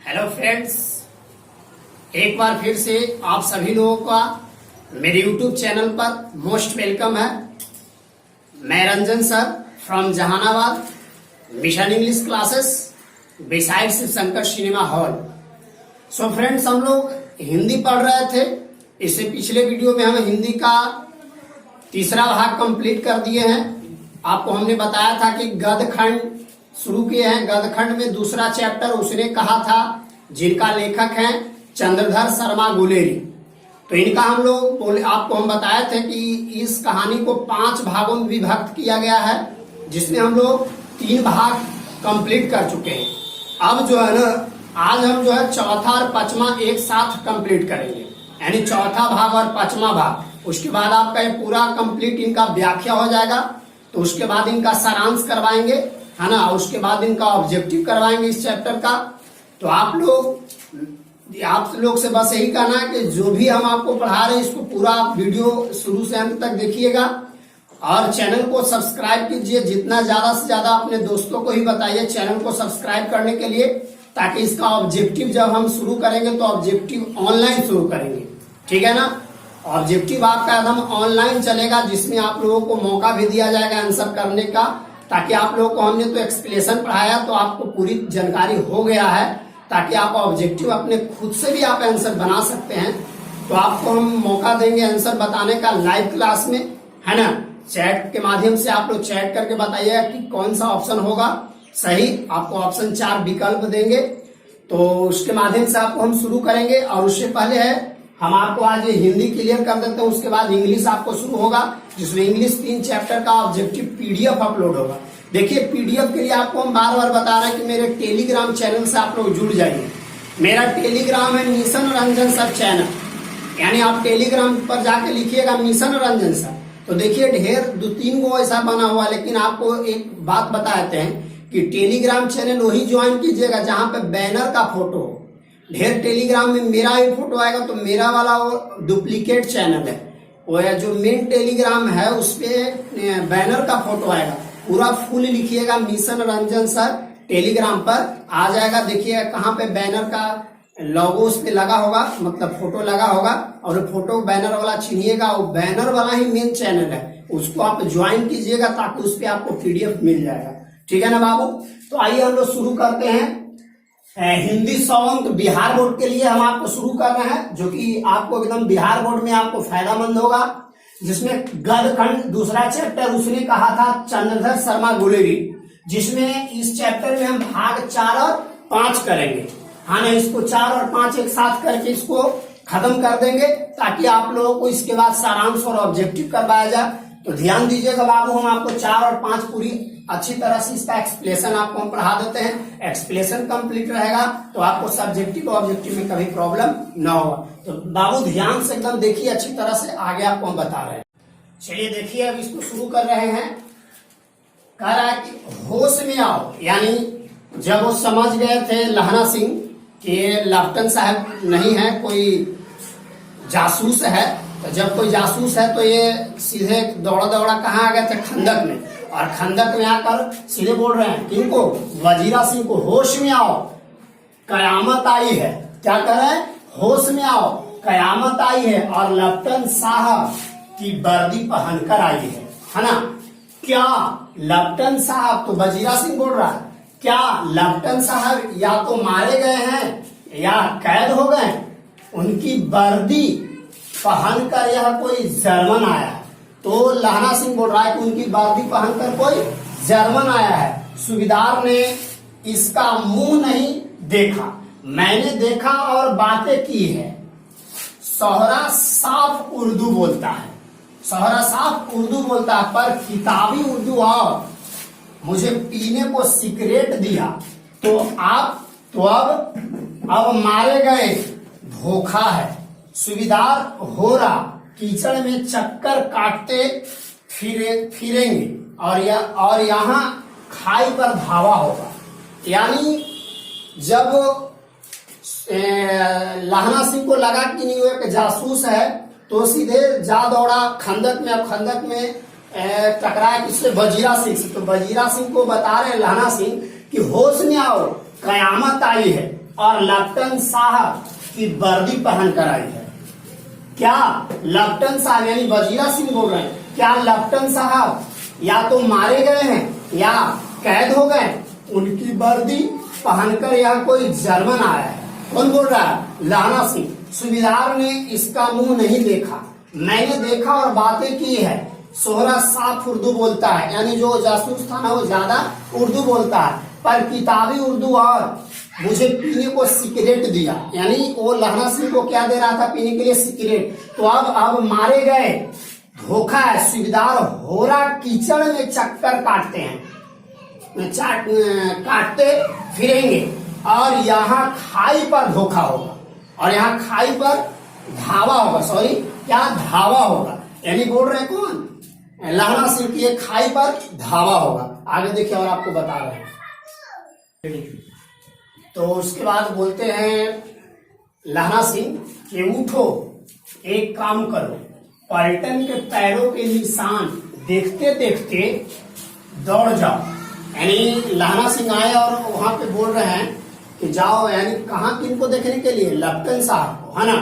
Hello friends, एक बार फिर से आप सभी लोगों का मेरे यूट्यूब चैनल पर मोस्ट वेलकम है। मैं Ranjan sir from Jehanabad, mission English classes beside Shiv Shankar cinema hall. So friends, हम लोग हिंदी पढ़ रहे थे। इससे पिछले वीडियो में हम हिंदी का तीसरा भाग कंप्लीट कर दिए हैं। आपको हमने बताया था कि गद्यखंड शुरू किए हैं। गद्यखंड में दूसरा चैप्टर उसने कहा था, जिनका लेखक हैं चंद्रधर शर्मा गुलेरी। तो इनका हम लोग आपको हम बताए थे कि इस कहानी को 5 भागों में विभक्त किया गया है, जिसमें हम लोग 3 भाग कंप्लीट कर चुके हैं। अब जो है ना, आज हम जो है चौथा और पांचवा एक साथ कंप्लीट करेंगे, यानी चौथा भाग और पांचवा भाग। उसके बाद आपका ये पूरा कंप्लीट इनका व्याख्या हो जाएगा। तो उसके बाद इनका सारांश करवाएंगे, है ना। उसके बाद इनका ऑब्जेक्टिव करवाएंगे इस चैप्टर का। तो आप लोग से बस यही कहना है कि जो भी हम आपको पढ़ा रहे हैं, इसको पूरा वीडियो शुरू से अंत तक देखिएगा और चैनल को सब्सक्राइब कीजिए। जितना ज्यादा से ज्यादा अपने दोस्तों को ही बताइए चैनल को सब्सक्राइब करने के लिए, ताकि इसका ऑब्जेक्टिव जब हम शुरू करेंगे तो ऑब्जेक्टिव ऑनलाइन शुरू करेंगे, ठीक है ना। ऑब्जेक्टिव आपका एकदम ऑनलाइन चलेगा, जिसमें आप लोगों को मौका भी दिया जाएगा आंसर करने का, ताकि आप लोगों को हमने तो एक्सप्लेनेशन पढ़ाया तो आपको पूरी जानकारी हो गया है, ताकि आप ऑब्जेक्टिव अपने खुद से भी आप आंसर बना सकते हैं। तो आपको हम मौका देंगे आंसर बताने का लाइव क्लास में, है ना। चैट के माध्यम से आप लोग चैट करके बताइएगा कि कौन सा ऑप्शन होगा सही। आपको ऑप्शन 4 विकल्प देंगे, तो उसके माध्यम से आपको हम शुरू करेंगे। और उससे पहले है, हम आपको आज हिंदी क्लियर कर देते हैं, उसके बाद इंग्लिश आपको शुरू होगा, जिसमें इंग्लिश 3 चैप्टर का ऑब्जेक्टिव पीडीएफ अपलोड होगा। देखिए, पीडीएफ के लिए आपको हम बार बार बता रहे हैं कि मेरे टेलीग्राम चैनल से आप लोग जुड़ जाइए। मेरा टेलीग्राम है मिशन रंजन सर चैनल, यानी आप टेलीग्राम पर जाके लिखिएगा मिशन रंजन सर। तो देखिए, ढेर 2-3 गो ऐसा बना हुआ, लेकिन आपको एक बात बताते हैं कि टेलीग्राम चैनल वही ज्वाइन कीजिएगा जहां पे बैनर का फोटो हो। ढेर टेलीग्राम में मेरा ही फोटो आएगा, तो मेरा वाला वो डुप्लीकेट चैनल है। वो है जो मेन टेलीग्राम है, उसपे बैनर का फोटो आएगा। पूरा फुल लिखिएगा मिशन रंजन सर, टेलीग्राम पर आ जाएगा। देखिए कहाँ पे बैनर का लोगो उस पे लगा होगा, मतलब फोटो लगा होगा, और फोटो बैनर वाला चिन्हिएगा। वो बैनर वाला ही मेन चैनल है, उसको आप ज्वाइन कीजिएगा, ताकि उस पे आपको पीडीएफ मिल जाएगा, ठीक है ना बाबू। तो आइए हम लोग शुरू करते हैं। हिंदी 100 अंक बिहार बोर्ड के लिए हम आपको शुरू कर रहे हैं, जो कि आपको एकदम बिहार बोर्ड में आपको फायदामंद होगा। जिसमें गद्यखंड दूसरा चैप्टर उसने कहा था चंद्रधर शर्मा गुलेरी, जिसमें इस चैप्टर में हम भाग 4 और 5 करेंगे। हाँ ना, इसको 4 और 5 एक साथ करके इसको खत्म कर देंगे, ताकि आप लोगों को इसके बाद सारांश और ऑब्जेक्टिव करवाया जाए। तो ध्यान दीजिएगा बाबू, हम आपको 4 और 5 पूरी अच्छी तरह से इसका एक्सप्लेनेशन आपको हम पढ़ा देते हैं। एक्सप्लेनेशन कंप्लीट रहेगा तो आपको सब्जेक्टिव ऑब्जेक्टिव में कभी प्रॉब्लम ना होगा। तो बाबू ध्यान से एकदम देखिए, अच्छी तरह से आगे आपको हम बता रहे हैं। चलिए देखिए, अब इसको शुरू कर रहे हैं। कह रहा है कि होश में आओ, यानी जब वो समझ गए थे लहना सिंह कि लेफ्टिनेंट साहब नहीं है, कोई जासूस है। तो जब कोई जासूस है तो ये सीधे दौड़ा दौड़ा कहाँ आ गए थे, खंदक में। और खंदक में आकर सीधे बोल रहे हैं किनको, वजीरा सिंह को, होश में आओ कयामत आई है। क्या कर रहे हैं, होश में आओ कयामत आई है, और लेफ्टिनेंट साहब की वर्दी पहनकर आई है ना। क्या लेफ्टिनेंट साहब, तो वजीरा सिंह बोल रहा है, क्या लेफ्टिनेंट साहब या तो मारे गए हैं या कैद हो गए, उनकी वर्दी पहनकर यह कोई जर्मन आया है। तो लहना सिंह बोल रहा है कि उनकी वर्दी पहनकर कोई जर्मन आया है। सूबेदार ने इसका मुंह नहीं देखा, मैंने देखा और बातें की है। सोहरा साफ उर्दू बोलता है, सोहरा साफ उर्दू बोलता है, पर किताबी उर्दू और मुझे पीने को सिगरेट दिया तो अब मारे गए, धोखा है। सूबेदार हो रहा कीचड़ में चक्कर काटते फिरेंगे और यहाँ खाई पर धावा होगा। यानी जब लहना सिंह को लगा कि नहीं वो एक जासूस है, तो सीधे जा दौड़ा खंदक में। अब खंदक में टकराया किससे, वजीरा सिंह से। तो वजीरा सिंह को बता रहे लहना सिंह कि होश में आओ कयामत आई है। और लेफ्टिनेंट साहब की वर्दी पहन कर आई है। क्या लेफ्टिनेंट साहब यानी वजीरा सिंह बोल रहे हैं, क्या लेफ्टिनेंट साहब या तो मारे गए हैं या कैद हो गए, उनकी वर्दी पहनकर यह कोई जर्मन आया है। कौन बोल रहा है? लहना सिंह। सूबेदार ने इसका मुंह नहीं देखा, मैंने देखा और बातें की है। सोहरा साफ उर्दू बोलता है, यानी जो जासूस था ना वो ज्यादा उर्दू बोलता है, पर किताबी उर्दू, और मुझे पीने को सिगरेट दिया। यानी वो लहना सिंह को क्या दे रहा था? पीने के लिए सिगरेट। तो अब मारे गए, धोखा है। सूबेदार होरा कीचड़ में चक्कर काटते हैं, काटते फिरेंगे और यहाँ खाई पर धोखा होगा, और यहाँ खाई पर धावा होगा। सॉरी, क्या धावा होगा? यानी बोल रहे कौन? लहना सिंह की खाई पर धावा होगा। आगे देखिए और आपको बता रहे हैं। तो उसके बाद बोलते हैं लहना सिंह कि उठो, एक काम करो, पलटन के पैरों के निशान देखते देखते दौड़ जाओ। यानी लहना सिंह आए और वहां पे बोल रहे हैं कि जाओ, यानी कहाँ किनको देखने के लिए? लेफ्टिनेंट साहब को, है ना,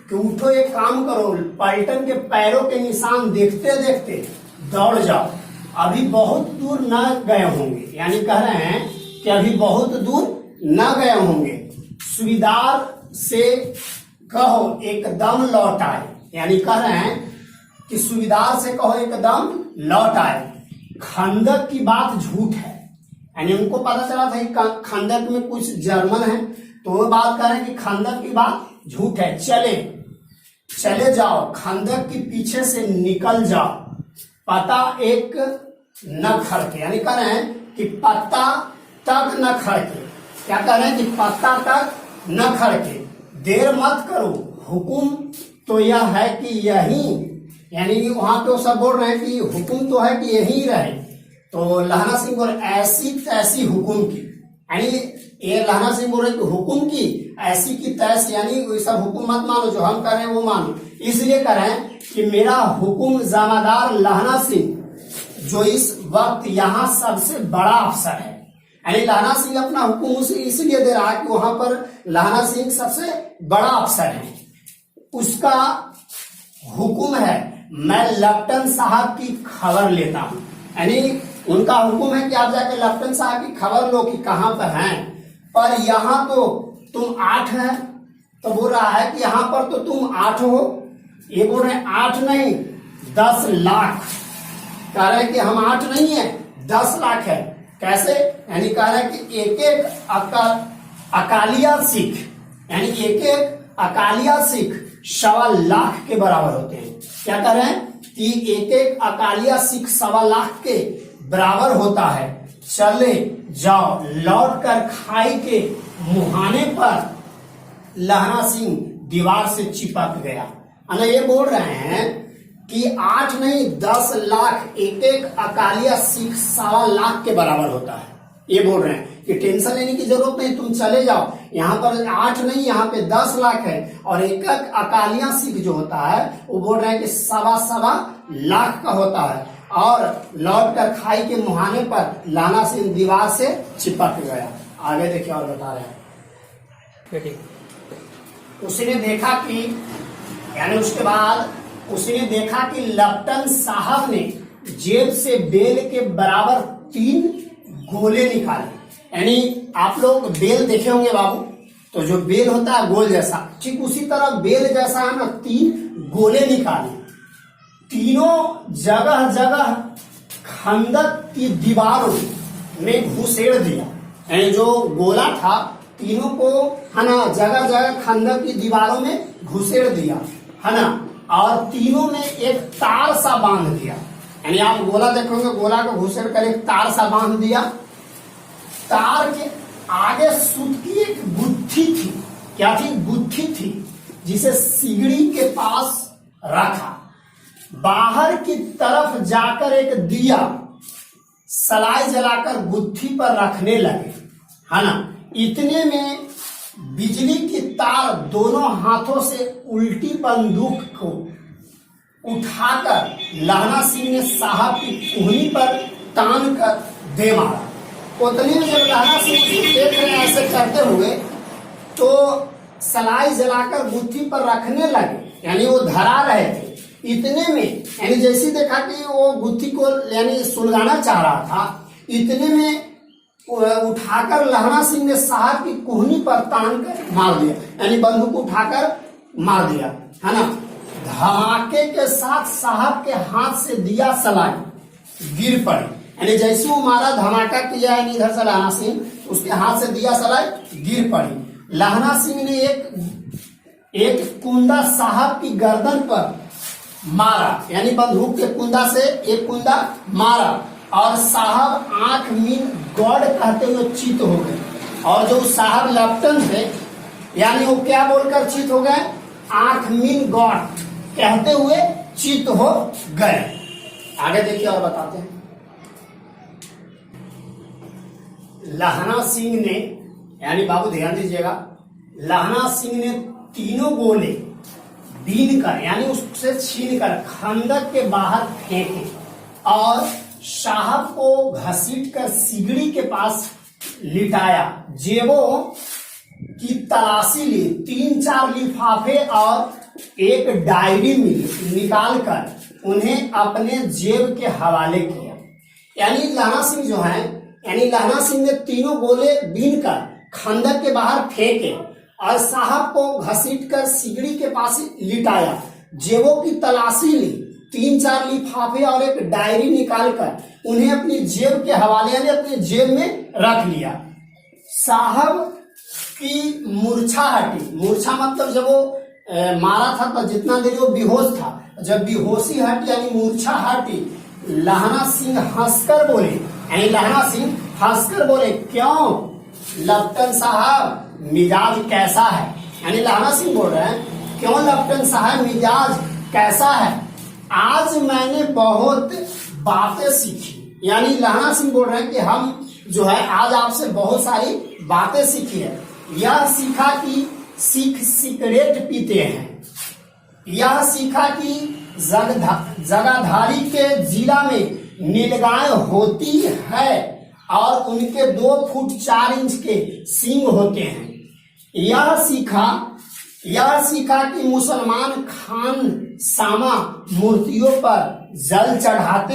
कि उठो एक काम करो, पलटन के पैरों के निशान देखते देखते दौड़ जाओ, अभी बहुत दूर न गए होंगे। यानी कह रहे हैं कि अभी बहुत दूर न गए होंगे। सूबेदार से कहो एकदम लौट आए। यानी कह रहे हैं कि सूबेदार से कहो एकदम लौट आए। खंदक की बात झूठ है, यानी उनको पता चला था कि खंदक में कुछ जर्मन है, तो वो बात कर रहे हैं कि खंदक की बात झूठ है। चले जाओ, खंदक के पीछे से निकल जाओ, पता एक न खड़के। यानी कह रहे हैं कि पत्ता तक न खड़के। क्या कह रहे हैं? कि पत्ता तक न खड़के, देर मत करो, हुकुम तो यह है कि यही, यानी वहां पे वो सब बोल रहे हैं कि हुकुम तो है कि यही रहे। तो लहना सिंह बोल ऐसी तैसी हुकुम की, यानी ये लहना सिंह बोल रहे कि हुकुम की ऐसी की तैसी, यानी वो सब हुकुम मत मानो, जो हम कर रहे हैं वो मानो। इसलिए कह रहे हैं कि मेरा हुकुम जमादार लहना सिंह, जो इस वक्त यहाँ सबसे बड़ा अफसर है। यानी लहना सिंह अपना हुकुम उसे इसलिए दे रहा है कि वहां पर लहना सिंह सबसे बड़ा अफसर है, उसका हुकुम है मैं लेफ्टिनेंट साहब की खबर लेता हूं। यानी उनका हुक्म है कि आप जाके लेफ्टिनेंट साहब की खबर लो कि कहां पर हैं, पर यहां तो तुम 8 है। तो बोल रहा है कि यहां पर तो तुम 8 हो। ये बोल रहे हैं 8 नहीं 10 लाख। कह रहे हैं कि हम 8 नहीं है 10 लाख है। कैसे? यानी कह रहे हैं कि एक एक अकालिया सिख, यानी एक एक अकालिया सिख 1.25 लाख के बराबर होते हैं। क्या कह रहे हैं कि एक एक अकालिया सिख 1.25 लाख के बराबर होता है। चले जाओ, लौट कर खाई के मुहाने पर लहना सिंह दीवार से चिपक गया। ये बोल रहे हैं कि 8 नहीं 10 लाख, एक एक अकालिया सिख 1.25 लाख के बराबर होता है। ये बोल रहे हैं कि टेंशन लेने की जरूरत नहीं, तुम चले जाओ। यहाँ पर 8 नहीं, यहाँ पे 10 लाख है, और एक एक अकालिया सिख जो होता है वो बोल रहे हैं कि 1.25 लाख का होता है। और लौट कर खाई के मुहाने पर लहना सिंह दीवार से चिपक गया। आगे देखिए और बता रहे हैं। उसने देखा कि, यानी उसके बाद उसने देखा कि लेफ्टिनेंट साहब ने जेब से बेल के बराबर 3 गोले निकाले। यानी आप लोग बेल देखे होंगे बाबू, तो जो बेल होता है गोल जैसा, ठीक उसी तरह बेल जैसा है ना, 3 गोले निकाले। तीनों जगह जगह खंदक की दीवारों में घुसेड़ दिया। यानी जो गोला था तीनों को, है ना, जगह जगह खंदक की दीवारों में घुसेड़ दिया, है ना, और तीनों में एक तार सा बांध दिया। यानी आप गोला देखोगे, गोला को घुसेड़ कर एक तार सा बांध दिया। तार के आगे सूत की एक गुत्थी थी। क्या थी? गुत्थी थी, जिसे सिगड़ी के पास रखा। बाहर की तरफ जाकर एक दिया सलाई जलाकर गुत्थी पर रखने लगे, है ना। इतने में बिजली की तार दोनों हाथों से उल्टी बंदूक को उठाकर लहना सिंह ने साहब की कुहनी पर तान कर दे मारा। उतने में जब लहना सिंह देख रहे हैं ऐसे करते हुए, तो सलाई जलाकर गुत्थी पर रखने लगे, यानी वो धरा रहे थे। इतने में यानी जैसे देखा कि वो गुत्थी को यानी सुलगाना चाह रहा था, इतने में उठाकर लहरा सिंह ने साहब की कोहनी पर तान कर मार दिया, यानी बंदूक उठाकर मार दिया, है ना। धमाके के साथ साहब के हाथ से दिया सलाई गिर पड़ी, यानी जैसे वो मारा धमाका किया, यानी इधर से लहरा सिंह, उसके हाथ से दिया सलाई गिर पड़ी। लहरा सिंह ने एक कुंदा साहब की गर्दन पर मारा, यानी बंदूक के कुंदा से एक कुंदा मारा, और साहब आंख मीन गॉड कहते हुए चित हो गए। और जो साहब लेफ्टन थे, यानी वो क्या बोलकर चित हो गए, आंख मीन गॉड कहते हुए चित हो गए। आगे देखिए और बताते हैं। लहरा सिंह ने, यानी बाबू ध्यान दीजिएगा, लहरा सिंह ने तीनों गोले बीन कर, यानी उससे छीन कर खंदक के बाहर फेंके और साहब को घसीट कर सिगड़ी के पास लिटाया। जेबों की तलाशी ली, 3-4 लिफाफे और एक डायरी निकाल कर उन्हें अपने जेब के हवाले किया। यानी लहरा सिंह जो है, यानी लहरा सिंह ने तीनों गोले बीन कर खंदक के बाहर फेंके और साहब को घसीट कर सिगड़ी के पास लिटाया। जेबों की तलाशी ली, 3-4 लिफाफे और एक डायरी निकालकर उन्हें अपनी जेब के हवाले, यानी अपनी जेब में रख लिया। साहब की मूर्छा हटी, मूर्छा मतलब जब वो मारा था तो जितना देर वो बेहोश था, जब बेहोशी हटी यानी मूर्छा हटी, लहरा सिंह हंसकर बोले, यानी लहरा सिंह हंसकर बोले, क्यों लेफ्टन साहब मिजाज कैसा है। यानी लहरा सिंह बोल रहे हैं, क्यों लेफ्टन साहब मिजाज कैसा है, आज मैंने बहुत बातें सीखी। यानी लहरा सिंह बोल रहे हैं कि हम जो है आज आपसे बहुत सारी बातें सीखी है। यह सीखा कि सिख सिगरेट पीते हैं, यह सीखा कि जगाधारी के जिला में नीलगाय होती है और उनके 2 फुट 4 इंच के सींग होते हैं। यह सीखा कि मुसलमान खान सामा मूर्तियों पर जल चढ़ाते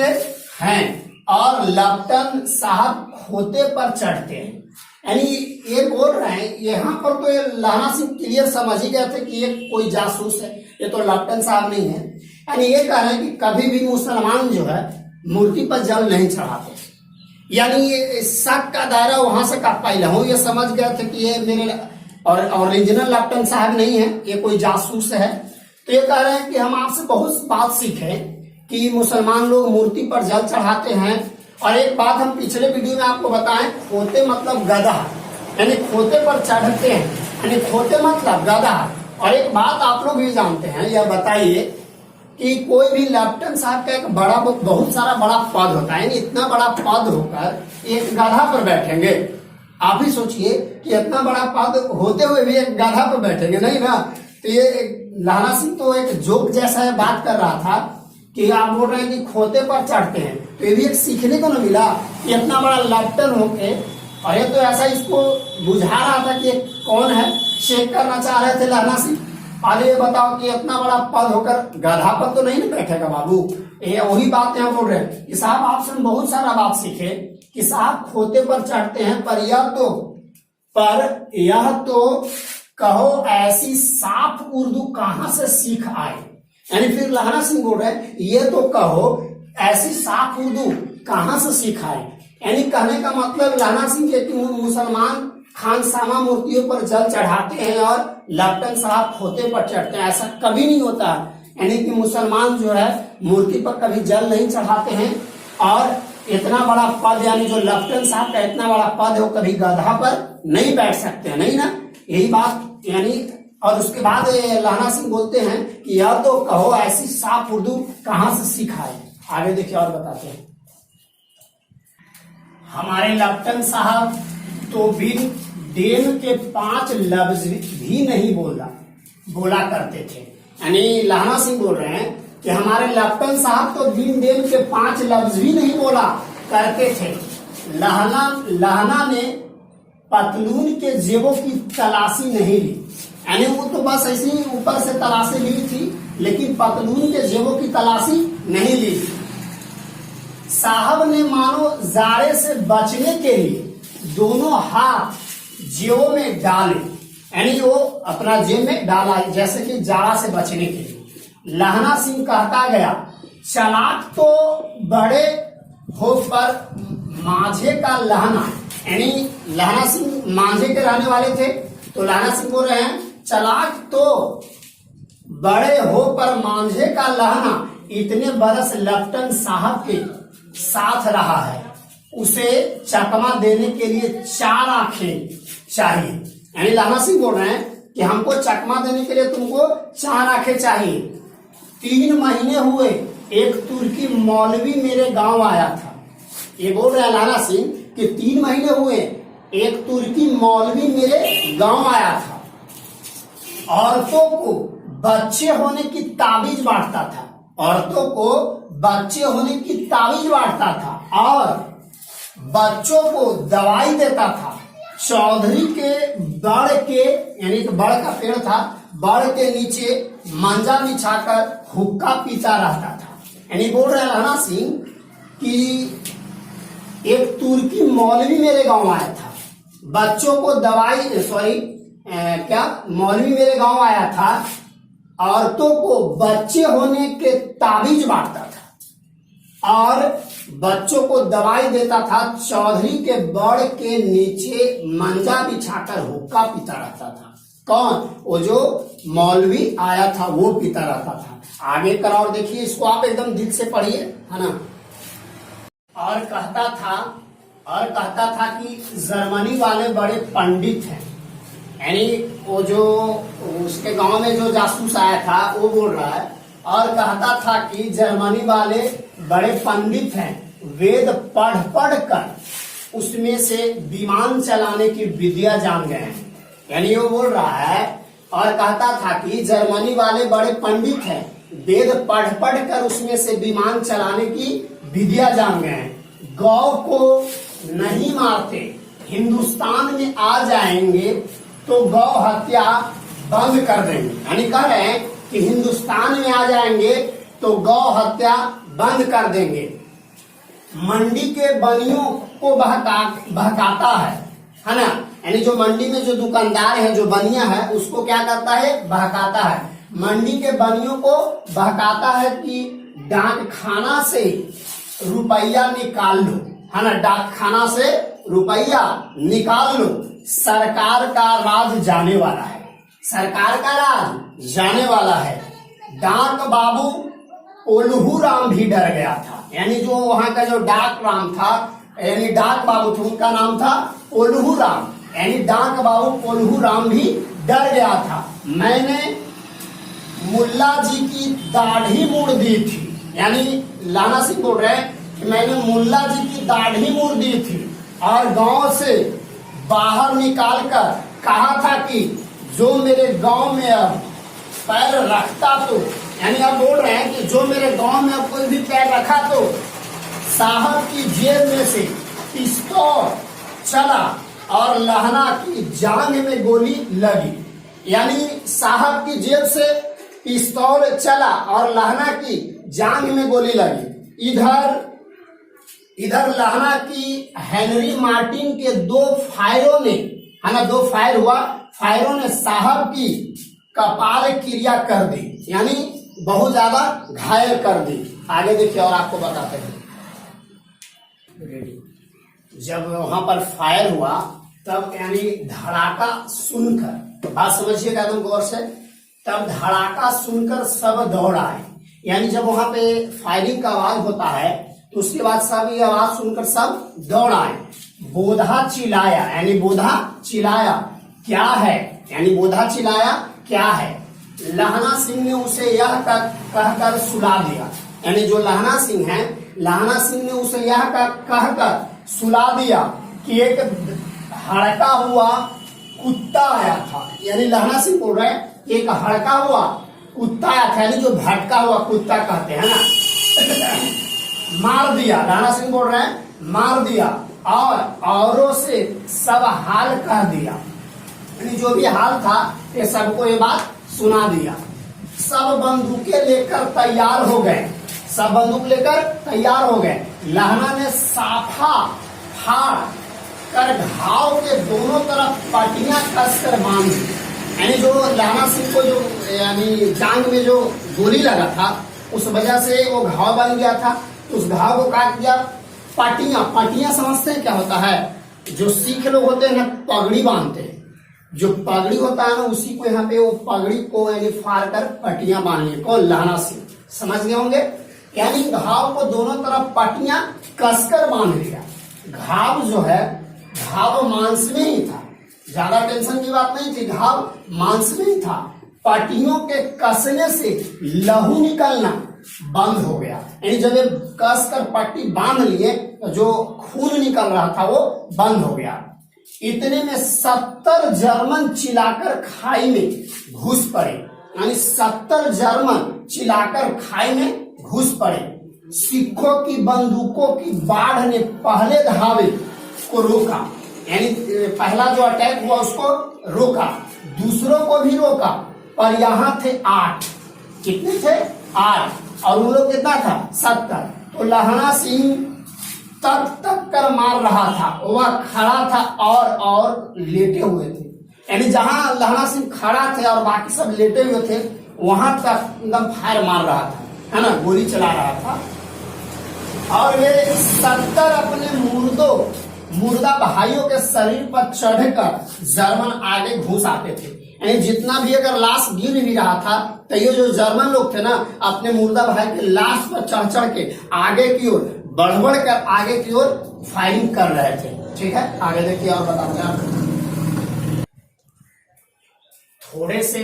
हैं और लेफ्टन साहब खोते पर चढ़ते हैं। यानी ये बोल रहे हैं, यहाँ पर तो ये लहरा सिंह क्लियर समझ ही गए थे कि ये कोई जासूस है, ये तो लेफ्टन साहब नहीं है। यानी ये कह रहे हैं कि कभी भी मुसलमान जो है मूर्ति पर जल नहीं चढ़ाते। यानी ये शक का दायरा वहां से का पहले हूं ये समझ गए थे कि ये मेरे और ओरिजिनल लेफ्टन साहब नहीं है, ये कोई जासूस है। तो ये कह रहे हैं कि हम आपसे बहुत बात सीखे कि मुसलमान लोग मूर्ति पर जल चढ़ाते हैं। और एक बात हम पिछले वीडियो में आपको बताएं, खोते मतलब गधा, यानी खोते पर चढ़ते हैं, यानी खोते मतलब गधा। और एक बात आप लोग भी जानते हैं, यह बताइए कि कोई भी लेफ्टन साहब का एक बड़ा बहुत सारा बड़ा पद होता है, यानी इतना बड़ा पद होकर एक गधा पर बैठेंगे। आप ही सोचिए कि इतना बड़ा पद होते हुए भी एक गधा पर बैठेंगे, नहीं ना। तो ये लहरा सिंह तो एक जोक जैसा है बात कर रहा था कि आप बोल रहे हैं कि खोते पर चढ़ते हैं, तो ये भी एक सीखने को न मिला कि इतना बड़ा लेफ्टन होके। और ये तो ऐसा इसको बुझा रहा था कि कौन है, चेक करना चाह रहे थे लहरा सिंह। अरे ये बताओ कि इतना बड़ा पद होकर गधा पर तो नहीं बैठेगा बाबू। ये वही बात यहाँ बोल रहे हैं कि साहब आपसे हम बहुत सारा बात सीखे कि साहब खोते पर चढ़ते हैं, पर यह तो कहो ऐसी साफ उर्दू कहाँ से सीख आए। यानी फिर लहरा सिंह बोल रहे हैं ये तो कहो ऐसी साफ उर्दू कहाँ से सीख आए। यानी कहने का मतलब लहरा सिंह के मुसलमान खानसामा मूर्तियों पर जल चढ़ाते हैं और लेफ्टन साहब खोते पर चढ़ते हैं, ऐसा कभी नहीं होता। यानी कि मुसलमान जो है मूर्ति पर कभी जल नहीं चढ़ाते हैं। और इतना बड़ा पद, यानी जो लेफ्टन साहब का इतना बड़ा पद है, वो कभी गधा पर नहीं बैठ सकते हैं, नहीं ना, यही बात। यानी और उसके बाद लहरा सिंह बोलते हैं कि यह तो कहो ऐसी साफ उर्दू कहाँ से सिखाए। आगे देखिए और बताते हैं। हमारे लेफ्टन साहब तो बिन डेम के 5 लफ्ज भी नहीं बोला करते थे। यानी लहरा सिंह बोल रहे हैं कि हमारे लेफ्टन साहब तो बिन डेम के 5 लफ्ज भी नहीं बोला करते थे। लहना ने पतलून के जेबों की तलाशी नहीं ली। यानी वो तो बस ऐसे ही ऊपर से तलाशी ली थी, लेकिन पतलून के जेबों की तलाशी नहीं ली। साहब ने मानो जाड़े से बचने के लिए दोनों हाथ जेबों में डाले, यानी वो अपना जेब में डाला जैसे कि जाड़ा से बचने के लिए। लहना सिंह कहता गया, चालाक तो बड़े हो पर माझे का लहना, यानी लहना सिंह माझे के रहने वाले थे, तो लहना सिंह बोल रहे हैं चालाक तो बड़े हो पर माझे का लहना इतने बरस लेफ्टिनेंट साहब के साथ रहा है, उसे चकमा देने के लिए 4 आंखें चाहिए। यानी लहना सिंह बोल रहे हैं कि हमको चकमा देने के लिए तुमको 4 आंखें चाहिए। 3 महीने हुए एक तुर्की मौलवी मेरे गांव आया था। ये बोल रहे हैं लहना सिंह कि 3 महीने हुए एक तुर्की मौलवी मेरे गांव आया था। औरतों को बच्चे होने की ताबीज बांटता था, औरतों को बच्चे होने की ताबीज बांटता था और बच्चों को दवाई देता था। चौधरी के बड़ के, यानी कि बड़ का पेड़ था, बड़ के नीचे मंजा बिछाकर हुक्का पीता रहता था। यानी बोल रहे हैं लहना सिंह कि एक तुर्की मौलवी मेरे गांव आया था, बच्चों को मौलवी मेरे गांव आया था, औरतों को बच्चे होने के ताबीज बांटता था और बच्चों को दवाई देता था। चौधरी के बड़ के नीचे मंजा बिछाकर हुक्का पीता रहता था। कौन? वो जो मौलवी आया था वो पीता रहता था। आगे कर और देखिए, इसको आप एकदम दिल से पढ़िए, है ना। और कहता था कि जर्मनी वाले बड़े पंडित हैं, यानी वो जो उसके गांव में जो जासूस आया था वो बोल रहा है। और कहता था कि जर्मनी वाले बड़े पंडित हैं, वेद पढ़ पढ़ कर उसमें से विमान चलाने की विद्या जान गए हैं। यानी वो बोल रहा है और कहता था कि जर्मनी वाले बड़े पंडित हैं, वेद पढ़ पढ़ कर उसमें से विमान चलाने की विद्या जान गए हैं। गौ को नहीं मारते, हिंदुस्तान में आ जाएंगे तो गौ हत्या बंद कर देंगे। यानी कह रहे हैं कि हिंदुस्तान में आ जाएंगे तो गौ हत्या बंद कर देंगे। मंडी के बनियों को बहकाता है ना। यानी जो मंडी में जो दुकानदार है, जो बनिया है, उसको क्या करता है? बहकाता है। मंडी के बनियों को बहकाता है कि डाक खाना से रुपया निकाल लो, है ना। डाक खाना से रुपया निकाल लो, सरकार का राज जाने वाला है, सरकार का राज जाने वाला है। डाक बाबू कोल्हू राम भी डर गया था। यानी जो वहां का जो डाक राम था, यानी डाक बाबू थे, उनका नाम था कोल्हू राम, यानी डाक बाबू कोल्हू राम भी डर गया था। मैंने मुल्ला जी की दाढ़ी मोड़ दी थी। यानी लहना सिंह बोल रहे हैं कि मैंने मुल्ला जी की दाढ़ी मोड़ दी थी और गांव से बाहर निकाल कर कहा था कि जो मेरे गांव में अब पैर रखता तो, यानी आप बोल रहे हैं कि जो मेरे गांव में अब कोई भी पैर रखा तो साहब की जेब में से पिस्तौल चला और लहना की जांघ में गोली लगी। यानी साहब की जेब से पिस्तौल चला और लहना की जांघ में गोली लगी। इधर लहना की हेनरी मार्टिन के 2 फायरों ने, है ना, 2 फायर हुआ, फायरों ने साहब की कपाल क्रिया कर दी, यानी बहुत ज्यादा घायल कर दी। आगे देखिए और आपको बताते हैं। जब वहां पर फायर हुआ तब यानी धड़ाका सुनकर, बात समझिएगा एकदम गौर से, तब धड़ाका सुनकर सब दौड़ आए। यानी जब वहां पे फायरिंग का आवाज होता है तो उसके बाद सब ये आवाज सुनकर सब दौड़ आए। बोधा चिल्लाया, यानी बोधा चिल्लाया क्या है, यानी बोधा चिल्लाया क्या है। लहना सिंह ने उसे यह कहकर सुला दिया। यानी जो लहना सिंह है, लहना सिंह ने उसे यह कहकर सुला दिया कि एक हड़का हुआ कुत्ता आया था। यानी लहना सिंह बोल रहे हैं एक हड़का हुआ कुत्ता आया था, यानी जो भटका हुआ कुत्ता कहते हैं ना, मार दिया। लहना सिंह बोल रहे हैं मार दिया। और औरों से सब हाल कह दिया, यानी जो भी हाल था ये सबको ये बात सुना दिया। सब बंदूकें लेकर तैयार हो गए, सब बंदूक लेकर तैयार हो गए। लहना ने साफा फाड़ कर घाव के दोनों तरफ पट्टियां कसकर बांध दी, यानी जो लहना सिंह को जो यानी जांग में जो गोली लगा था उस वजह से वो घाव बन गया था, उस घाव को काट दिया। पट्टियां समझते हैं क्या होता है? जो सिख लोग होते हैं ना पगड़ी बांधते हैं, जो पगड़ी होता है ना उसी को यहाँ पे वो पगड़ी को यानी फाड़ कर पट्टियां बांध ली। कौन? लहना सिंह। समझ गए होंगे, यानी घाव को दोनों तरफ पट्टियां कसकर बांध लिया। घाव जो है घाव मांस में ही था, ज्यादा टेंशन की बात नहीं थी, घाव मांस में ही था। पट्टियों के कसने से लहू निकलना बंद हो गया, यानी जब ये कस कर पट्टी बांध लिए तो जो खून निकल रहा था वो बंद हो गया। इतने में 70 जर्मन चिल्लाकर खाई में घुस पड़े, यानी 70 जर्मन चिल्लाकर खाई में घुस पड़े। सिखों की बंदूकों की बाढ़ ने पहले धावे को रोका, यानी पहला जो अटैक हुआ उसको रोका, दूसरों को भी रोका, पर यहाँ थे 8। कितने थे? 8, और उन लोग कितना था? 70। तो लहना सिंह तक कर मार रहा था, वह खड़ा था और लेटे हुए थे, यानी जहां लहना सिंह खड़ा थे और बाकी सब लेटे हुए थे वहां तक एकदम फायर मार रहा था, है ना, गोली चला रहा था। और वे 70 अपने मुर्दा भाइयों के शरीर पर चढ़कर जर्मन आगे घुस आते थे, यानी जितना भी अगर लाश गिर भी रहा था तो ये जो जर्मन लोग थे ना अपने मुर्दा भाई के लाश पर चढ़ के आगे की ओर बढ़ कर आगे की ओर फायरिंग कर रहे थे। ठीक है, आगे देखिए और बताते हैं। थोड़े से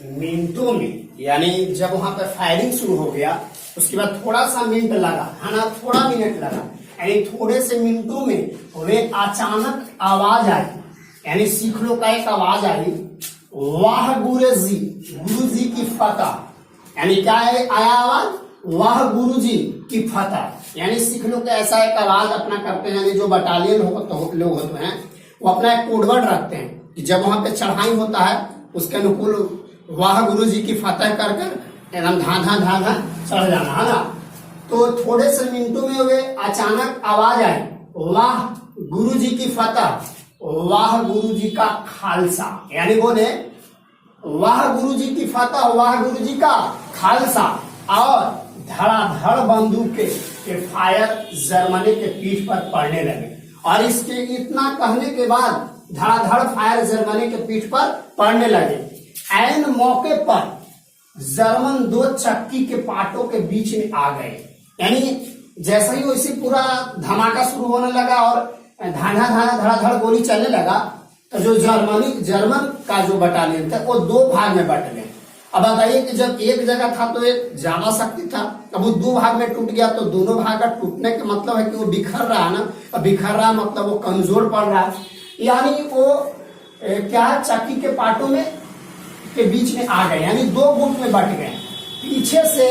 मिनटों में, यानी जब वहां पर फायरिंग शुरू हो गया उसके बाद थोड़ा सा मिनट लगा, है ना, थोड़ा मिनट लगा, यानी थोड़े से मिनटों में वे अचानक आवाज आई, यानी सिख लोग का एक आवाज आई, वाह गुरुजी, गुरुजी की फतह। यानी क्या है आया आवाज? वाह गुरुजी की फतह। यानी सिख लोग ऐसा एक आवाज अपना करते हैं, यानी जो बटालियन लोग होते हैं वो अपना एक कोडवर्ड रखते हैं कि जब वहां पे चढ़ाई होता है उसके अनुकूल वाह गुरुजी की फतह कर एकदम धा चढ़ जाना, है ना। तो थोड़े से मिनटों में वे अचानक आवाज आई, वाह गुरुजी की फतह, वाह गुरुजी का खालसा। यानी बोले वाह गुरुजी की फतह, वाह गुरुजी का खालसा। और धड़ाधड़ बंदूक के फायर जर्मनी के पीठ पर पड़ने लगे, और इसके इतना कहने के बाद धड़ाधड़ फायर जर्मनी के पीठ पर पड़ने लगे। ऐन मौके पर जर्मन 2 चक्की के पाटों के बीच में आ गए, यानी जैसे ही वैसे पूरा धमाका शुरू होने लगा और धड़ाधड़ गोली चलने लगा तो जो जर्मन का जो बटालियन था वो 2 भाग में बट गए। अब बताइए कि जब एक जगह था तो एक ज्यादा शक्ति था, अब वो 2 भाग में टूट गया तो दोनों भाग का टूटने का मतलब है कि वो बिखर रहा है ना, अब बिखर रहा मतलब वो कमजोर पड़ रहा है, यानी वो क्या चक्की के पाटों में के बीच में आ गए, यानी 2 गुट में बट गए। पीछे से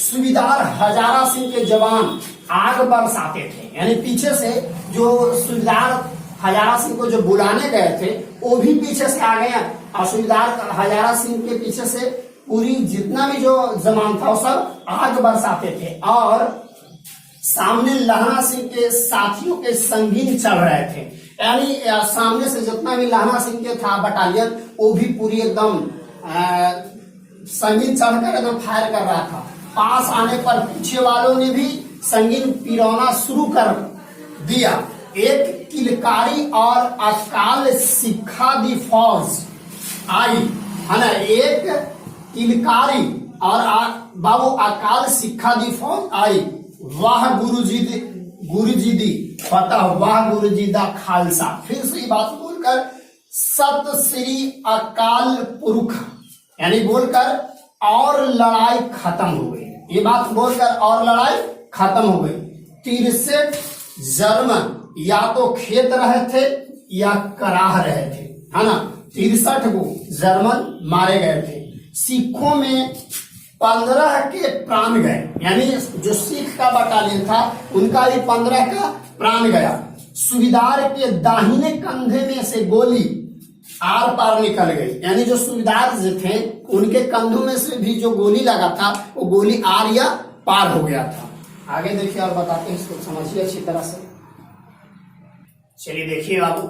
सूबेदार हजारा सिंह के जवान आग बरसाते थे, यानी पीछे से जो सूबेदार हजारा सिंह को जो बुलाने गए थे वो भी पीछे से आ गए, और सूबेदार हजारा सिंह के पीछे से पूरी जितना भी जो जमान था वो सब आग बरसाते थे। और सामने लहना सिंह के साथियों के संगीन चढ़ रहे थे, यानी सामने से जितना भी लहना सिंह के था बटालियन वो भी पूरी एकदम संगीन चढ़कर एकदम फायर कर रहा था। पास आने पर पीछे वालों ने भी संगीन पिरौना शुरू कर दिया। एक किलकारी और अकाल सिखा दी फौज आई, है ना, एक किलकारी और बाबू अकाल सिखा दी फौज आई। वाह गुरुजी दी फतह, वाह गुरुजी दा खालसा। फिर से ये बात बोलकर सत श्री अकाल पुरख, यानी बोलकर और लड़ाई खत्म हो गई, ये बात बोलकर और लड़ाई खत्म हो गई। 63 जर्मन या तो खेत रहे थे या कराह रहे थे, है ना, 63 को जर्मन मारे गए थे। सिखों में 15 के प्राण गए, यानी जो सिख का बटालियन था उनका भी 15 का प्राण गया। सूबेदार के दाहिने कंधे में से गोली आर पार निकल गई। यानी जो सूबेदार जो थे उनके कंधों में से भी जो गोली लगा था वो गोली आर या पार हो गया था। आगे देखिए और बताते हैं, इसको समझिए अच्छी तरह से। चलिए देखिए बाबू,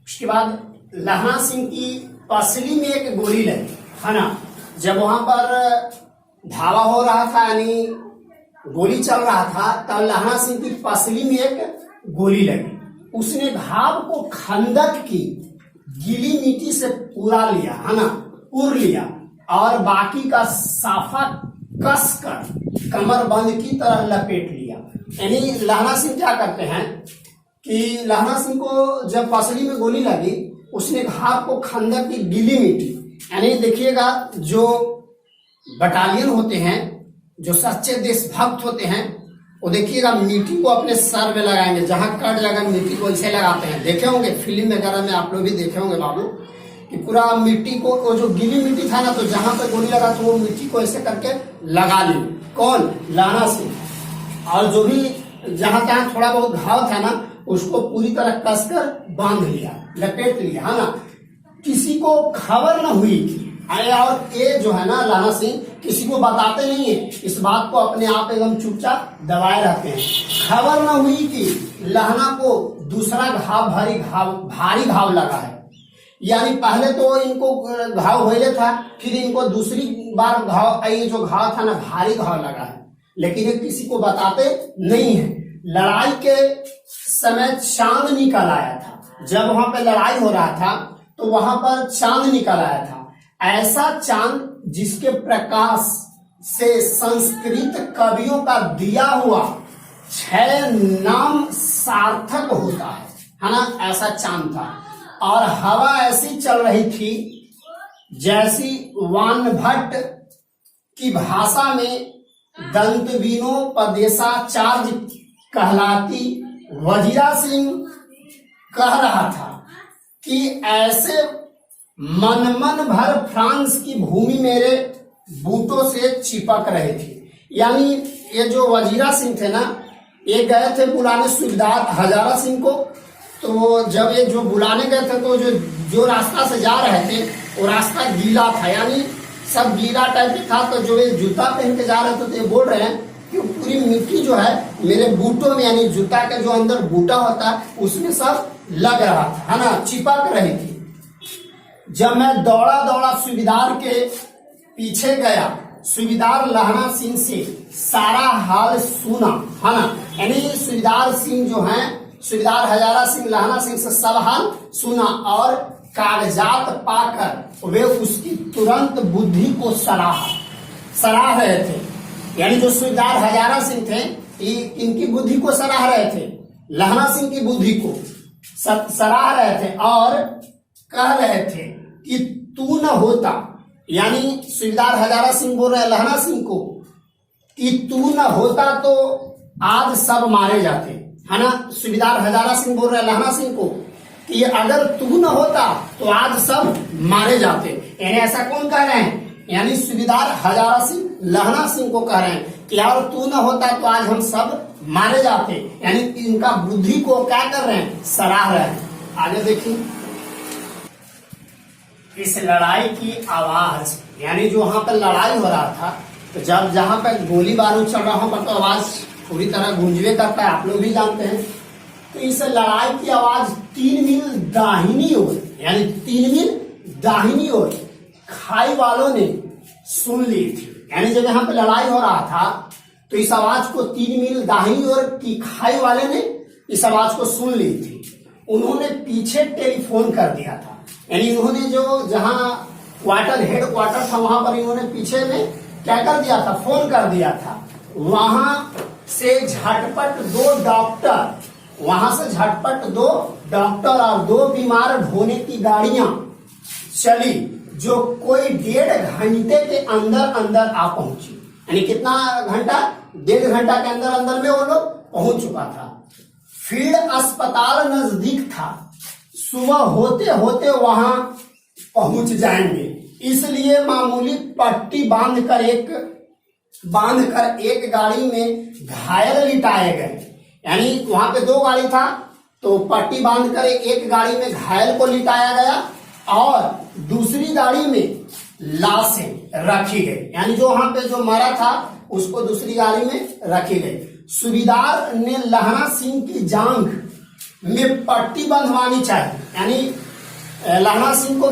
उसके बाद लहना सिंह की पसली में एक गोली लगी, है ना। जब वहां पर धावा हो रहा था यानी गोली चल रहा था, तब लहना सिंह की पसली में एक गोली लगी। उसने घाव को खंदक की गीली मिट्टी से पूरा लिया, है ना, पूर लिया, और बाकी का साफा कस कर कमर बंद की तरह लपेट लिया। यानी लहना सिंह क्या करते हैं कि लहना सिंह को जब पसली में गोली लगी, उसने घाव को खंदक की गीली मिट्टी, यानी देखिएगा जो बटालियन होते हैं, जो सच्चे देशभक्त होते हैं, वो देखिएगा मिट्टी को अपने सर में लगाएंगे, जहां कट लगा मिट्टी को ऐसे लगाते हैं। देखे होंगे फिल्म वगैरह में, आप लोग भी देखे होंगे बाबू, कि पूरा मिट्टी को, वो जो गीली मिट्टी था ना, तो जहां पे गोली लगा तो वो मिट्टी को ऐसे करके लगा ली। कौन? लहना सिंह। और जो भी जहां तहां थोड़ा बहुत घाव था ना, उसको पूरी तरह कसकर बांध लिया, लपेट लिया, है ना। किसी को खबर न हुई थी। और ये जो है ना लहना सिंह किसी को बताते नहीं है, इस बात को अपने आप एकदम चुपचाप दबाए रहते हैं। खबर न हुई कि लहना को दूसरा भारी घाव लगा है। यानी पहले तो इनको घाव होले था, फिर इनको दूसरी बार घाव, ये जो घाव था ना भारी घाव लगा है, लेकिन ये किसी को बताते नहीं है। लड़ाई के समय चांद निकल आया था। जब वहां पे लड़ाई हो रहा था तो वहां पर चांद निकल आया था, ऐसा चांद जिसके प्रकाश से संस्कृत कवियों का दिया हुआ 6 नाम सार्थक होता है ना। ऐसा चांद था, और हवा ऐसी चल रही थी जैसी वानभट्ट की भाषा में दंतविनोपदेशाचार्य कहलाती वजीरा सिंह कह रहा था कि ऐसे मन भर फ्रांस की भूमि मेरे बूटों से चिपक रहे थे। यानी ये जो वजीरा सिंह थे ना, ये गए थे बुलाने सूबेदार हजारा सिंह को। तो जब ये जो बुलाने गए थे तो जो रास्ता से जा रहे थे वो रास्ता गीला था, यानी सब गीला टाइप का था। तो जो ये जूता पहन के जा रहे थे तो ये बोल रहे हैं कि पूरी मिट्टी जो है मेरे बूटों में, यानी जूता का जो अंदर बूटा होता है उसमें सब लग रहा था, है ना, चिपक रही थी। जब मैं दौड़ा दौड़ा सूबेदार के पीछे गया, सूबेदार लहना सिंह से सारा हाल सुना, है ना। यानी सूबेदार सिंह जो हैं, सूबेदार हजारा सिंह लहना सिंह से सब हाल सुना, और कागजात पाकर वे उसकी तुरंत बुद्धि को सराह रहे थे। यानी जो सूबेदार हजारा सिंह थे, इनकी बुद्धि को सराह रहे थे, लहना सिंह की बुद्धि को सराह रहे थे, और कह रहे थे कि तू न होता, यानी सूबेदार हजारा सिंह बोल रहे लहना सिंह को कि तू न होता तो आज सब मारे जाते, है ना। सूबेदार हजारा सिंह बोल रहे लहना सिंह को कि अगर तू न होता तो आज सब मारे जाते। यानी ऐसा कौन कह रहे हैं? यानी सूबेदार हजारा सिंह लहना सिंह को कह रहे हैं कि यार तू न होता तो आज हम सब मारे जाते। यानी इनका बुद्धि को क्या कर रहे हैं? सराह रहे हैं। आगे देखिए, इस लड़ाई की आवाज, यानी जो वहां पर लड़ाई हो रहा था, तो जब जहां पर गोली बारूद चल रहा हो तो आवाज पूरी तरह गूंजवे करता है, आप लोग भी जानते हैं। तो इस लड़ाई की आवाज 3 मील दाहिनी ओर, यानी 3 मील दाहिनी ओर खाई वालों ने सुन ली थी। यानी जब यहाँ पे लड़ाई हो रहा था तो इस आवाज को 3 मील दाहिनी ओर की खाई वाले ने इस आवाज को सुन ली थी। उन्होंने पीछे टेलीफोन कर दिया था, यानी इन्होंने जो जहां हेड क्वार्टर था वहां पर इन्होंने पीछे में क्या कर दिया था? फोन कर दिया था। वहां से झटपट 2 डॉक्टर और 2 बीमार ढोने की गाड़ियां चली, जो कोई 1.5 घंटे के अंदर आ पहुंची। यानी कितना घंटा? 1.5 घंटा के अंदर में वो लोग पहुंच चुका था। फील्ड अस्पताल नजदीक था, सुबह होते होते वहां पहुंच जाएंगे, इसलिए मामूली पट्टी बांधकर एक गाड़ी में घायल लिटाए गए। यानी वहां पे 2 गाड़ी था, तो पट्टी बांधकर एक गाड़ी में घायल को लिटाया गया और दूसरी गाड़ी में लाशें रखी गई, यानी जो वहां पे जो मरा था उसको दूसरी गाड़ी में रखी गई। सूबेदार ने लहना सिंह की जांघ में पट्टी बंधवानी चाहिए, यानी लहना सिंह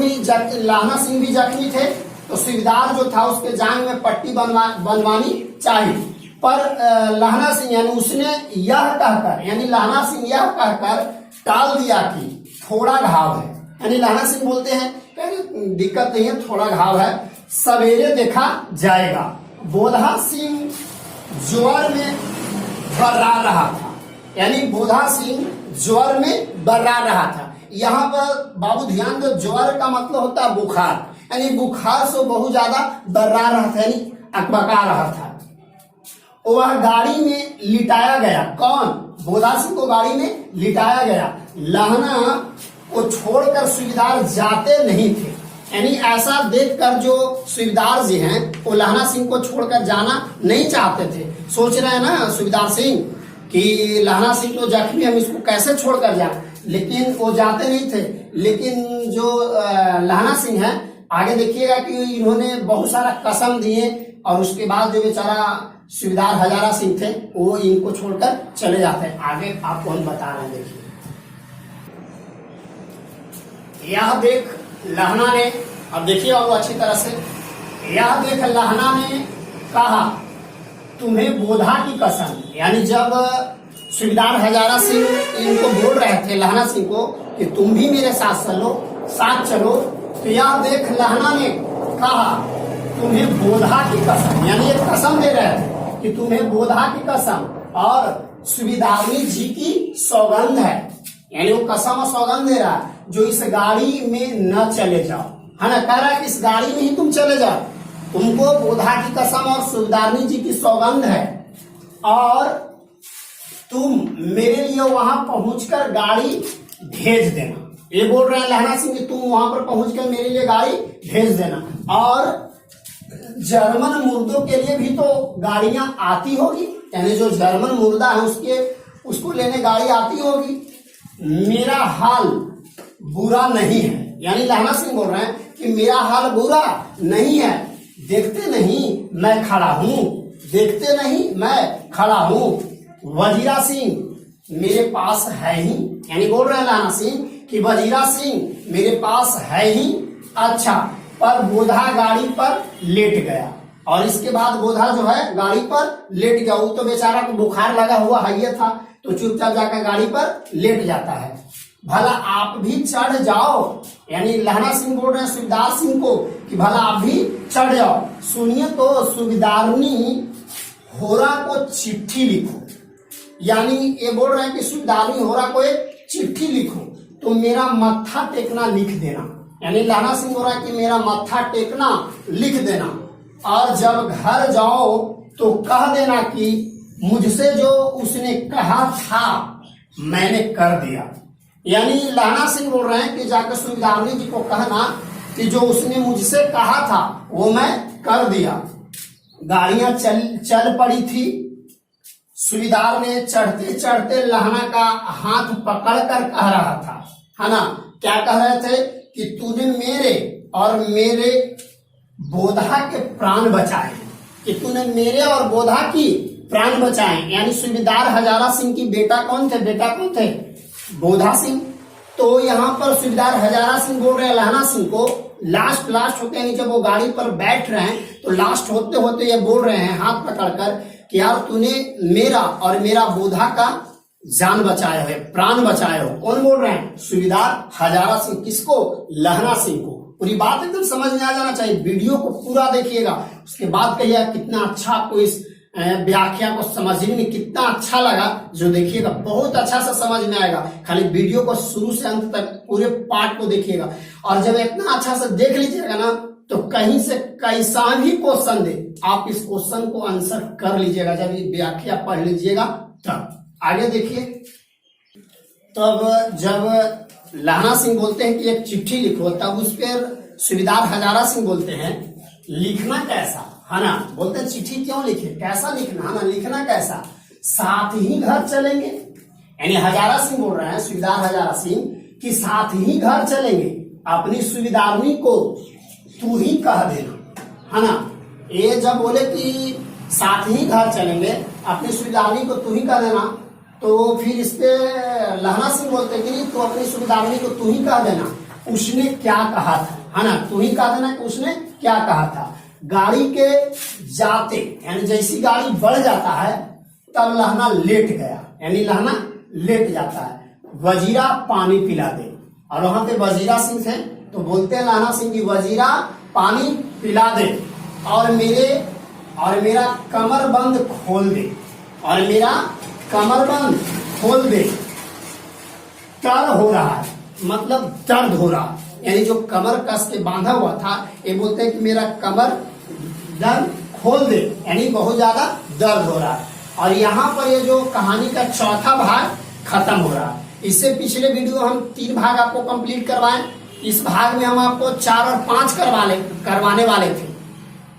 भी जख्मी थे, तो सूबेदार जो था उसके जांघ में पट्टी बंधवानी चाहिए। पर लहना सिंह यानी उसने यह कहकर, यानी लहना सिंह यह कहकर टाल दिया कि थोड़ा घाव है, यानी लहना सिंह बोलते हैं दिक्कत नहीं है, थोड़ा घाव है, सवेरे देखा जाएगा। बोधा सिंह ज्वर में बर्रा रहा था, यानी बोधा सिंह ज्वर में बर्रा रहा था। यहाँ पर बाबू ध्यान दो, ज्वर का मतलब होता है बुखार, यानी बुखार से बहुत ज्यादा बर्रा रहा था, यानी अकबका रहा था। वह गाड़ी में लिटाया गया। कौन? बोधा सिंह को गाड़ी में लिटाया गया। लहना को छोड़कर सूबेदार जाते नहीं थे, यानी ऐसा देखकर जो सूबेदार जी हैं वो लहना सिंह को छोड़कर जाना नहीं चाहते थे। सोच रहे हैं ना सूबेदार सिंह कि लहना सिंह तो जख्मी, हम इसको कैसे छोड़कर जाए, लेकिन वो जाते नहीं थे। लेकिन जो लहना सिंह है, आगे देखिएगा कि इन्होंने बहुत सारा कसम दिए और उसके बाद जो बेचारा सूबेदार हजारा सिंह थे वो इनको छोड़कर चले जाते हैं। आगे आपको हम बता रहे हैं, देखिए यह देख लहना ने, अब देखिए वो अच्छी तरह से, यह देख लहना ने कहा तुम्हें बोधा की कसम, यानी जब सूबेदार हजारा सिंह इनको बोल रहे थे लहना सिंह को कि तुम भी मेरे साथ चलो, तो यह देख लहना ने कहा तुम्हें बोधा की कसम, यानी एक कसम दे रहे थे कि तुम्हें बोधा की कसम और सूबेदारनी जी की सौगंध है, यानी वो कसम और सौगंध दे रहा है जो इस गाड़ी में न चले जाओ, है ना, कह रहा है कि इस गाड़ी में ही तुम चले जाओ, तुमको बोधा की कसम और सूबेदारनी जी की सौगंध है और तुम मेरे लिए वहां पहुंचकर गाड़ी भेज देना। ये बोल रहे हैं लहना सिंह कि तुम वहां पर पहुंचकर मेरे लिए गाड़ी भेज देना। और जर्मन मुर्दों के लिए भी तो गाड़ियां आती होगी, यानी जो जर्मन मुर्दा है उसको लेने गाड़ी आती होगी। मेरा हाल बुरा नहीं है, यानी लहना सिंह बोल रहे हैं कि मेरा हाल बुरा नहीं है, देखते नहीं मैं खड़ा हूं, वजीरा सिंह मेरे पास है ही, यानी बोल रहे हैं लहना सिंह कि वजीरा सिंह मेरे पास है ही। अच्छा, पर बोधा गाड़ी पर लेट गया और इसके बाद बोधा जो है गाड़ी पर लेट गया। वो तो बेचारा को बुखार लगा हुआ है था, तो चुपचाप जाकर गाड़ी पर लेट जाता है। भला आप भी चढ़ जाओ, यानी लहना सिंह बोल रहे हैं सूबेदार सिंह को कि भला आप भी चढ़ जाओ। सुनिए तो सूबेदारनी होरा को चिट्ठी लिखो, यानी ये बोल रहे हैं कि सूबेदारनी होरा को एक चिट्ठी लिखो तो मेरा मत्था टेकना लिख देना, यानी लहना सिंह बोल रहा है कि मेरा मत्था टेकना लिख देना और जब घर जाओ तो कह देना कि मुझसे जो उसने कहा था मैंने कर दिया। यानी लहना सिंह बोल रहे हैं कि जाकर सूबेदारनी जी को कहना कि जो उसने मुझसे कहा था वो मैं कर दिया। गाड़ियां चल पड़ी थी। सूबेदार ने चढ़ते चढ़ते लहना का हाथ पकड़कर कह रहा था, है ना, क्या कह रहे थे कि तूने मेरे और मेरे बोधा के प्राण बचाए, कि तूने मेरे और बोधा की प्राण बचाए। यानी सूबेदार हजारा सिंह की बेटा कौन थे? बोधा सिंह। तो यहाँ पर सूबेदार हजारा सिंह बोल रहे हैं लहना सिंह को, लास्ट होते हैं जब वो गाड़ी पर बैठ रहे हैं तो लास्ट होते होते ये बोल रहे हैं हाथ पकड़कर कि यार तूने मेरा और मेरा बोधा का जान बचाया है, प्राण बचाए हो। कौन बोल रहे हैं? सूबेदार हजारा सिंह। किसको? लहना सिंह को। पूरी बात एकदम समझ में आ जाना चाहिए, वीडियो को पूरा देखिएगा, उसके बाद कहिएगा कितना अच्छा आपको इस व्याख्या को समझने में कितना अच्छा लगा। जो देखिएगा बहुत अच्छा से समझ में आएगा। खाली वीडियो को शुरू से अंत तक पूरे पार्ट को देखिएगा और जब इतना अच्छा से देख लीजिएगा ना तो कहीं से कैसा भी क्वेश्चन दे आप इस क्वेश्चन को आंसर कर लीजिएगा। जब ये व्याख्या पढ़ लीजिएगा तब आगे देखिए। तब जब लहना सिंह बोलते हैं कि एक चिट्ठी लिखो, तब उस पर सूबेदार हजारा सिंह बोलते हैं लिखना कैसा, है ना, बोलते हैं चिट्ठी क्यों लिखे, कैसा लिखना, है ना, लिखना कैसा, साथ ही घर चलेंगे, यानी हजारा सिंह बोल रहे हैं, सुबेदार हजारा सिंह कि साथ ही घर चलेंगे, अपनी सुबेदारनी को तू ही कह देना, है ना। ये जब बोले कि साथ ही घर चलेंगे, अपनी सुबेदारनी को तू ही कह देना, तो फिर इस पे लहना सिंह बोलते कि नहीं, तो अपनी सुबेदारनी को तू ही कह देना, उसने क्या कहा था, है ना। तू ही कह देना कि उसने क्या कहा था। गाड़ी के जाते यानी जैसी गाड़ी बढ़ जाता है तब लहना लेट गया, यानी लहना लेट जाता है। वजीरा पानी पिला दे, और वहां पे वजीरा सिंह थे तो बोलते हैं लहना सिंह की वजीरा पानी पिला दे, और मेरा कमरबंद खोल दे, और मेरा कमरबंद खोल दे। दर्द हो रहा है, मतलब दर्द हो रहा है, यानी जो कमर कस के बांधा हुआ था, ये बोलते हैं कि मेरा कमर दर्द खोल दे, यानी बहुत ज्यादा दर्द हो रहा है। और यहाँ पर ये जो कहानी का चौथा भाग खत्म हो रहा है। इससे पिछले वीडियो हम 3 भाग आपको कंप्लीट करवाएं, इस भाग में हम आपको 4 और 5 करवाने वाले थे,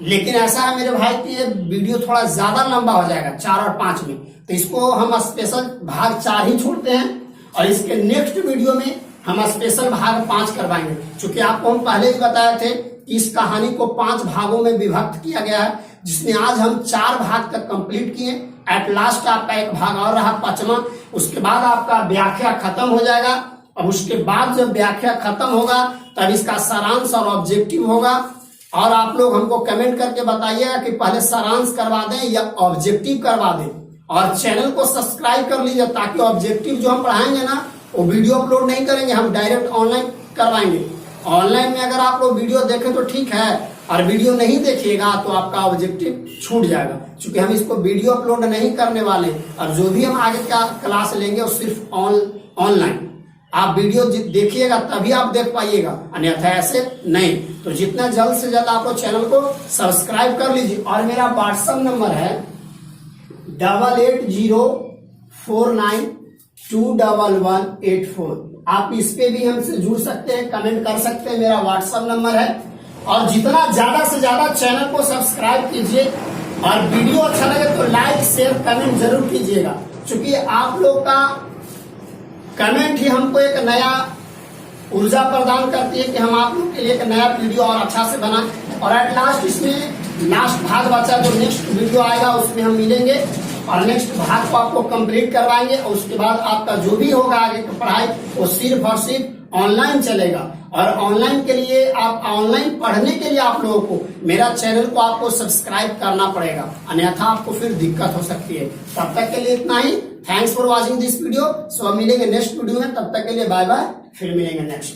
लेकिन ऐसा है मेरे भाई कि ये वीडियो थोड़ा ज्यादा लंबा हो जाएगा 4 और 5 में, तो इसको हम स्पेशल भाग 4 ही छोड़ते हैं, और इसके नेक्स्ट वीडियो में हम स्पेशल भाग 5 करवाएंगे। क्योंकि आपको हम पहले ही बताए थे इस कहानी को 5 भागों में विभक्त किया गया है, जिसमें आज हम 4 भाग तक कंप्लीट किए। एट लास्ट आपका एक भाग और रहा 5वां, उसके बाद आपका व्याख्या खत्म हो जाएगा। अब उसके बाद जब व्याख्या खत्म होगा तब इसका सारांश और ऑब्जेक्टिव होगा, और आप लोग हमको कमेंट करके बताइएगा कि पहले सारांश करवा दें या ऑब्जेक्टिव करवा दें, और चैनल को सब्सक्राइब कर लीजिए ताकि ऑब्जेक्टिव जो हम पढ़ाएंगे ना वो वीडियो अपलोड नहीं करेंगे, हम डायरेक्ट ऑनलाइन करवाएंगे। ऑनलाइन में अगर आप लोग वीडियो देखें तो ठीक है, और वीडियो नहीं देखिएगा तो आपका ऑब्जेक्टिव छूट जाएगा, क्योंकि हम इसको वीडियो अपलोड नहीं करने वाले, और जो भी हम आगे का क्लास लेंगे वो सिर्फ ऑनलाइन। आप वीडियो देखिएगा तभी आप देख पाइएगा, अन्यथा ऐसे नहीं। तो जितना जल्द से जल्द आप लोग चैनल को सब्सक्राइब कर लीजिए। और मेरा व्हाट्सएप नंबर है 8804921184। आप इस पे भी हमसे जुड़ सकते हैं, कमेंट कर सकते हैं, मेरा व्हाट्सएप नंबर है। और जितना ज्यादा से ज्यादा चैनल को सब्सक्राइब कीजिए, और वीडियो अच्छा लगे तो लाइक शेयर कमेंट जरूर कीजिएगा, क्योंकि आप लोग का कमेंट ही हमको एक नया ऊर्जा प्रदान करती है कि हम आप लोग के लिए एक नया वीडियो और अच्छा से बनाएं। और एट लास्ट इसमें लास्ट भाग बचा, जो नेक्स्ट वीडियो आएगा उसमें हम मिलेंगे और नेक्स्ट भाग को आपको कंप्लीट करवाएंगे। और उसके बाद आपका जो भी होगा आगे की पढ़ाई वो सिर्फ और सिर्फ ऑनलाइन चलेगा। और ऑनलाइन के लिए आप ऑनलाइन पढ़ने के लिए आप लोगों को मेरा चैनल को आपको सब्सक्राइब करना पड़ेगा, अन्यथा आपको फिर दिक्कत हो सकती है। तब तक के लिए इतना ही। Thanks for watching this video. So मिलेंगे नेक्स्ट वीडियो में, तब तक के लिए बाय बाय, फिर मिलेंगे नेक्स्ट।